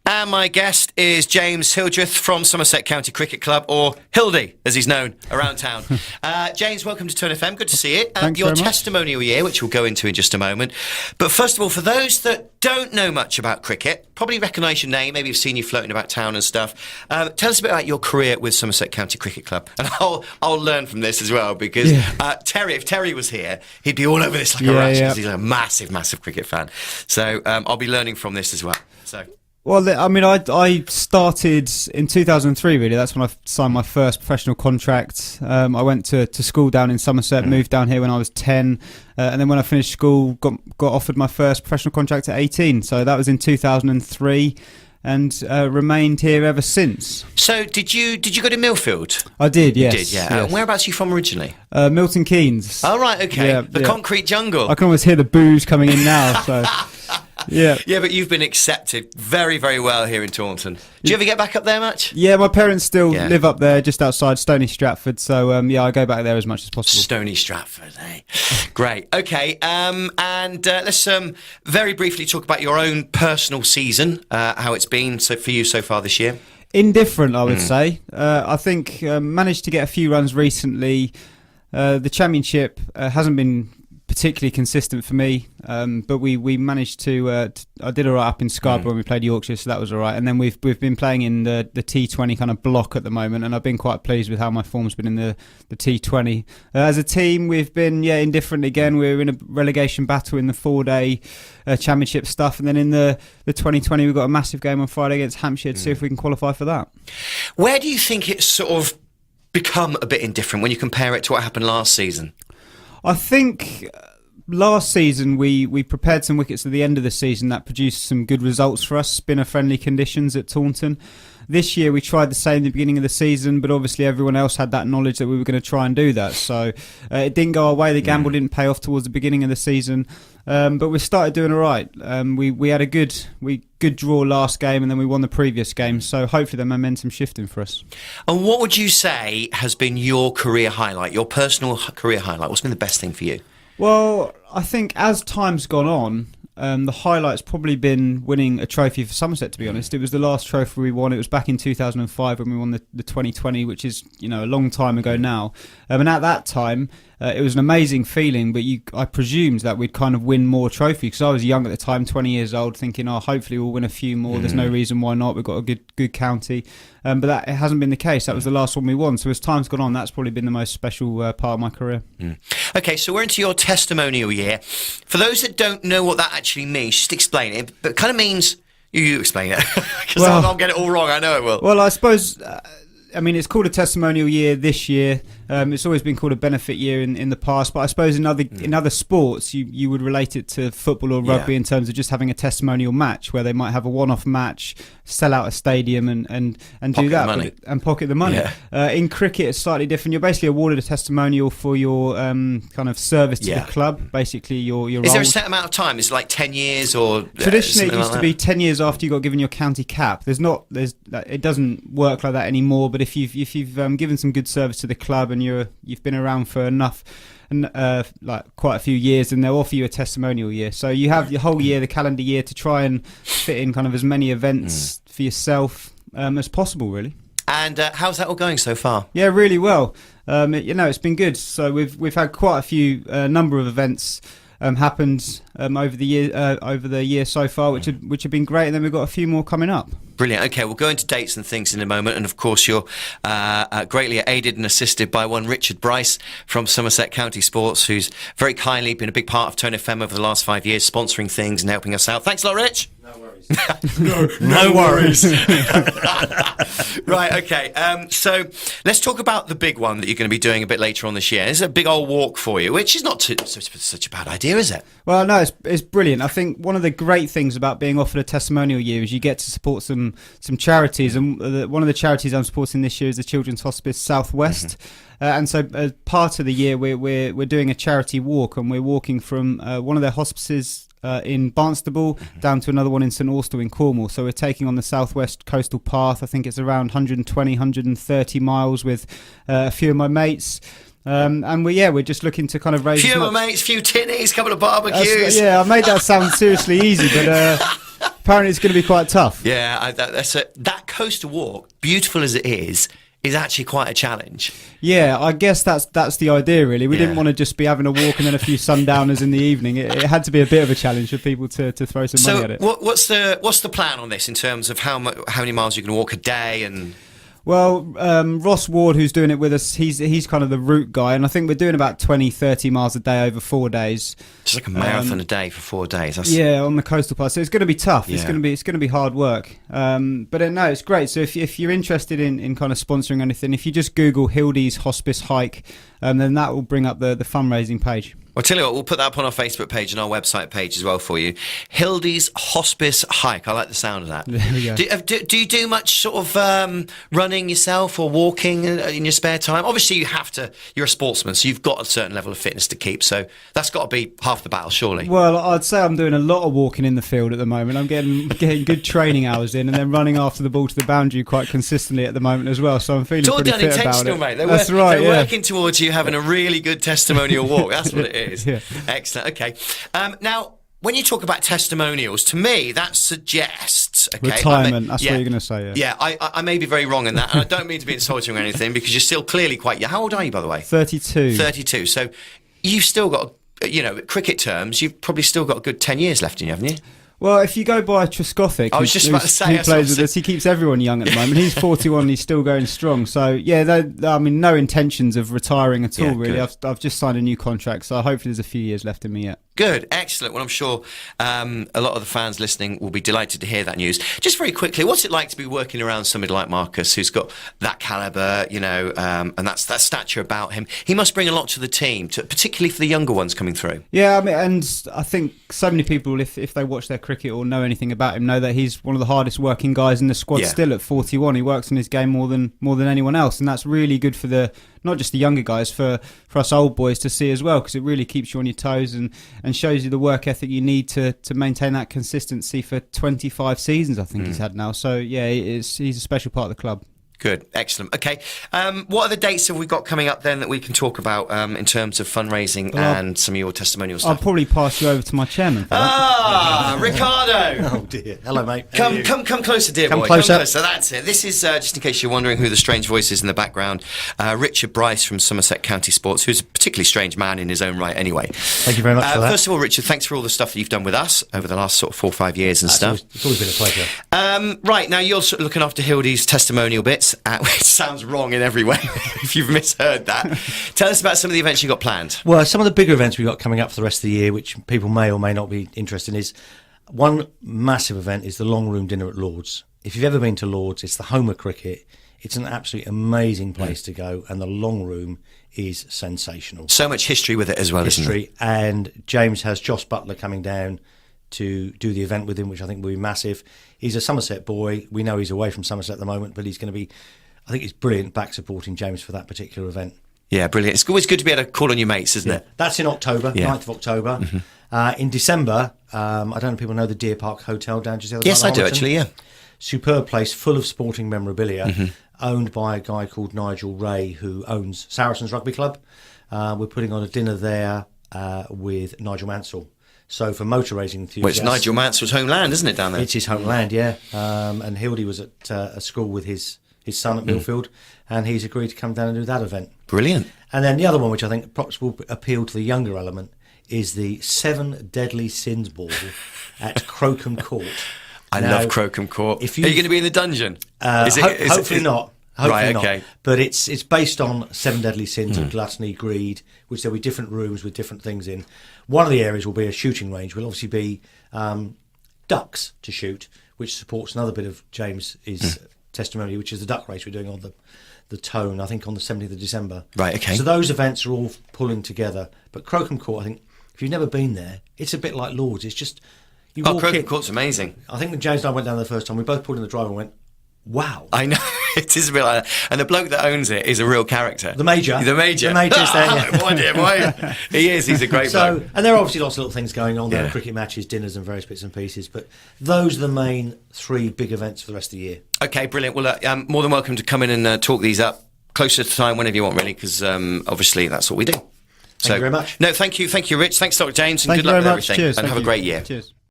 And my guest is James Hildreth from Somerset County Cricket Club, or Hildy, as he's known around town. James, welcome to Turn FM. Good to see you. Thanks your very much. Testimonial year, which we'll go into in just a moment. But first of all, for those that don't know much about cricket, probably recognise your name, maybe have seen you floating about town and stuff. Tell us a bit about your career with Somerset County Cricket Club. And I'll learn from this as well, because if Terry was here, he'd be all over this like a rat, because he's a massive, massive cricket fan. So I'll be learning from this as well. So. Well, I mean, I started in 2003, really. That's when I signed my first professional contract. I went to school down in Somerset, moved down here when I was 10. And then when I finished school, got offered my first professional contract at 18. So that was in 2003 and remained here ever since. So did you go to Millfield? I did, yes. You did, yeah. Yes. Whereabouts are you from originally? Milton Keynes. Oh, right, okay. Yeah, the concrete jungle. I can almost hear the boos coming in now, so... Yeah, but you've been accepted very, very well here in Taunton. Do you ever get back up there much? Yeah, my parents still live up there, just outside Stony Stratford. So I go back there as much as possible. Stony Stratford, eh? Great. Okay, and let's very briefly talk about your own personal season, how it's been for you so far this year. Indifferent, I would say. I think managed to get a few runs recently. The championship hasn't been particularly consistent for me, but we managed to. I did all right up in Scarborough when we played Yorkshire, so that was all right. And then we've been playing in the T20 kind of block at the moment, and I've been quite pleased with how my form's been in the T20. As a team, we've been indifferent again. We're in a relegation battle in the 4-day championship stuff, and then in the 2020 we've got a massive game on Friday against Hampshire to see if we can qualify for that. Where do you think it's sort of become a bit indifferent when you compare it to what happened last season? I think last season we prepared some wickets at the end of the season that produced some good results for us, spinner-friendly conditions at Taunton. This year we tried the same at the beginning of the season, but obviously everyone else had that knowledge that we were going to try and do that. So it didn't go our way. The gamble didn't pay off towards the beginning of the season, but we started doing all right. We had a good draw last game, and then we won the previous game. So hopefully the momentum's shifting for us. And what would you say has been your career highlight, your personal career highlight? What's been the best thing for you? Well, I think as time's gone on, the highlight's probably been winning a trophy for Somerset, to be honest. It was the last trophy we won. It was back in 2005 when we won the 2020, which is a long time ago now. And at that time, it was an amazing feeling, but I presumed that we'd kind of win more trophies, because I was young at the time, 20 years old, thinking, hopefully we'll win a few more. There's no reason why not. We've got a good county. But that it hasn't been the case. That was the last one we won. So as time's gone on, that's probably been the most special part of my career. Okay, so we're into your testimonial year. For those that don't know what that actually means, just explain it. But it kind of means... You explain it, because I'll get it all wrong. I know it will. Well, I suppose... it's called a testimonial year this year. It's always been called a benefit year in the past, but I suppose in other sports you would relate it to football or rugby in terms of just having a testimonial match where they might have a one-off match, sell out a stadium and do that and pocket the money. In cricket it's slightly different. You're basically awarded a testimonial for your kind of service to the club, basically your Is role. there a set amount of time? Is it like 10 years or... Traditionally it used to be 10 years after you got given your county cap. It doesn't work like that anymore, but if you've given some good service to the club and you've been around for enough like quite a few years, and they'll offer you a testimonial year. So you have your whole year, the calendar year, to try and fit in kind of as many events for yourself as possible, really. And how's that all going so far? Yeah, really well. It's been good. So we've had quite a few number of events happened over the year so far, which have been great, and then we've got a few more coming up. Brilliant. Okay, we'll go into dates and things in a moment, and of course you're greatly aided and assisted by one Richard Bryce from Somerset County Sports, who's very kindly been a big part of Tone FM over the last 5 years, sponsoring things and helping us out. Thanks a lot, Rich. No worries. no worries. Right, okay. So let's talk about the big one that you're going to be doing a bit later on this year. This is a big old walk for you, which is not such a bad idea, is it? Well, no, it's brilliant. I think one of the great things about being offered a testimonial year is you get to support some charities, and one of the charities I'm supporting this year is the Children's Hospice Southwest. And so as part of the year we're doing a charity walk, and we're walking from one of their hospices in Barnstable down to another one in St Austell in Cornwall. So we're taking on the Southwest Coastal Path. I think it's around 130 miles with a few of my mates. And we're just looking to kind of raise... Few of my mates, few tinnies, couple of barbecues. I made that sound seriously easy, but apparently it's going to be quite tough. Yeah, that coastal walk, beautiful as it is actually quite a challenge. Yeah, I guess that's the idea, really. We didn't want to just be having a walk and then a few sundowners in the evening. It had to be a bit of a challenge for people to throw some money at it. What's the plan on this in terms of how many miles you can walk a day and? Well, Ross Ward, who's doing it with us, he's kind of the route guy, and I think we're doing about 20, 30 miles a day over 4 days. It's like a marathon a day for 4 days. Yeah, on the coastal part. So it's going to be tough. Yeah. It's going to be hard work. But no, it's great. So if you're interested in kind of sponsoring anything, if you just Google Hildy's Hospice Hike, then that will bring up the fundraising page. Well, tell you what, we'll put that up on our Facebook page and our website page as well for you. Hildy's Hospice Hike. I like the sound of that. There we go. Do you do much sort of running yourself or walking in your spare time? Obviously, you have to. You're a sportsman, so you've got a certain level of fitness to keep. So that's got to be half the battle, surely. Well, I'd say I'm doing a lot of walking in the field at the moment. I'm getting good training hours in, and then running after the ball to the boundary quite consistently at the moment as well. So I'm feeling pretty fit about it. It's all done intentional, mate. That's right. They're working towards you having a really good testimonial walk. That's what it is. Yeah. Excellent. Okay. Now, when you talk about testimonials, to me that suggests retirement. That's what you're going to say. Yeah. I may be very wrong in that, and I don't mean to be insulting or anything because you're still clearly quite young. How old are you, by the way? 32. 32. So you've still got, cricket terms, you've probably still got a good 10 years left in you, haven't you? Well, if you go by Trescothic, I was just about to say, who plays with us, he keeps everyone young at the moment. He's 41 and he's still going strong. So, yeah, no intentions of retiring at all, really. I've just signed a new contract, so hopefully there's a few years left in me yet. Good, excellent. Well, I'm sure a lot of the fans listening will be delighted to hear that news. Just very quickly, what's it like to be working around somebody like Marcus, who's got that calibre, and that stature about him? He must bring a lot to the team, particularly for the younger ones coming through. Yeah, and I think so many people, if they watch their cricket or know anything about him, know that he's one of the hardest working guys in the squad. Still at 41. He works on his game more than anyone else, and that's really good for not just the younger guys, for us old boys to see as well, because it really keeps you on your toes and shows you the work ethic you need to maintain that consistency for 25 seasons, I think he's had now. So, yeah, he's a special part of the club. Good, excellent. Okay, what are the dates have we got coming up then that we can talk about in terms of fundraising and some of your testimonial stuff? I'll probably pass you over to my chairman for that. Ricardo! Oh dear. Hello, mate. Come closer, dear boy. Come closer. That's it. This is, just in case you're wondering who the strange voice is in the background, Richard Bryce from Somerset County Sports, who's a particularly strange man in his own right anyway. Thank you very much for that. First of all, Richard, thanks for all the stuff that you've done with us over the last sort of 4 or 5 years and stuff. It's always been a pleasure. Right, now you're sort of looking after Hildy's testimonial bits, which sounds wrong in every way if you've misheard that. Tell us about some of the events you've got planned. Well, some of the bigger events we've got coming up for the rest of the year, which people may or may not be interested in, is one massive event is the Long Room Dinner at Lord's. If you've ever been to Lord's, it's the home of cricket. It's an absolutely amazing place to go, and the Long Room is sensational. So much history with it as well, isn't there? And James has Joss Butler coming down to do the event with him, which I think will be massive. He's a Somerset boy. We know he's away from Somerset at the moment, but he's going to be, I think it's brilliant back supporting James for that particular event. Yeah, brilliant. It's always good to be able to call on your mates, isn't it? That's in October, 9th of October. Mm-hmm. In December, I don't know if people know the Deer Park Hotel down just the other side. Yes, I do actually, yeah. Superb place, full of sporting memorabilia, owned by a guy called Nigel Ray, who owns Saracens Rugby Club. We're putting on a dinner there with Nigel Mansell. So for motor racing enthusiasts... Well, it's Nigel Mansell's homeland, isn't it, down there? It's his homeland, yeah. And Hildy was at a school with his son at Millfield, and he's agreed to come down and do that event. Brilliant. And then the other one, which I think perhaps will appeal to the younger element, is the 7 Deadly Sins Ball at Crocombe Court. I love Crocombe Court. Are you going to be in the dungeon? Hopefully not. Hopefully okay. not. But it's based on 7 Deadly Sins of gluttony, greed, which there'll be different rooms with different things in. One of the areas will be a shooting range. Will obviously be ducks to shoot, which supports another bit of James's testimony, which is the duck race we're doing on the Tone, I think on the 17th of December. Right, okay. So those events are all pulling together. But Crocombe Court, I think, if you've never been there, it's a bit like Lord's. It's just... Crocombe Court's amazing. I think when James and I went down there the first time, we both pulled in the drive and went, wow. I know, it is a bit like that. And the bloke that owns it is a real character. The Major. The Major. The Major's there, yeah. Boy, dear boy. He is, he's a great bloke. And there are obviously lots of little things going on. There are cricket matches, dinners and various bits and pieces. But those are the main 3 big events for the rest of the year. OK, brilliant. Well, more than welcome to come in and talk these up closer to time, whenever you want, really, because obviously that's what we do. Thank you very much. No, thank you, Rich. Thanks, Dr. James, and Thank good luck with much. everything. Cheers. And have a great year. Cheers.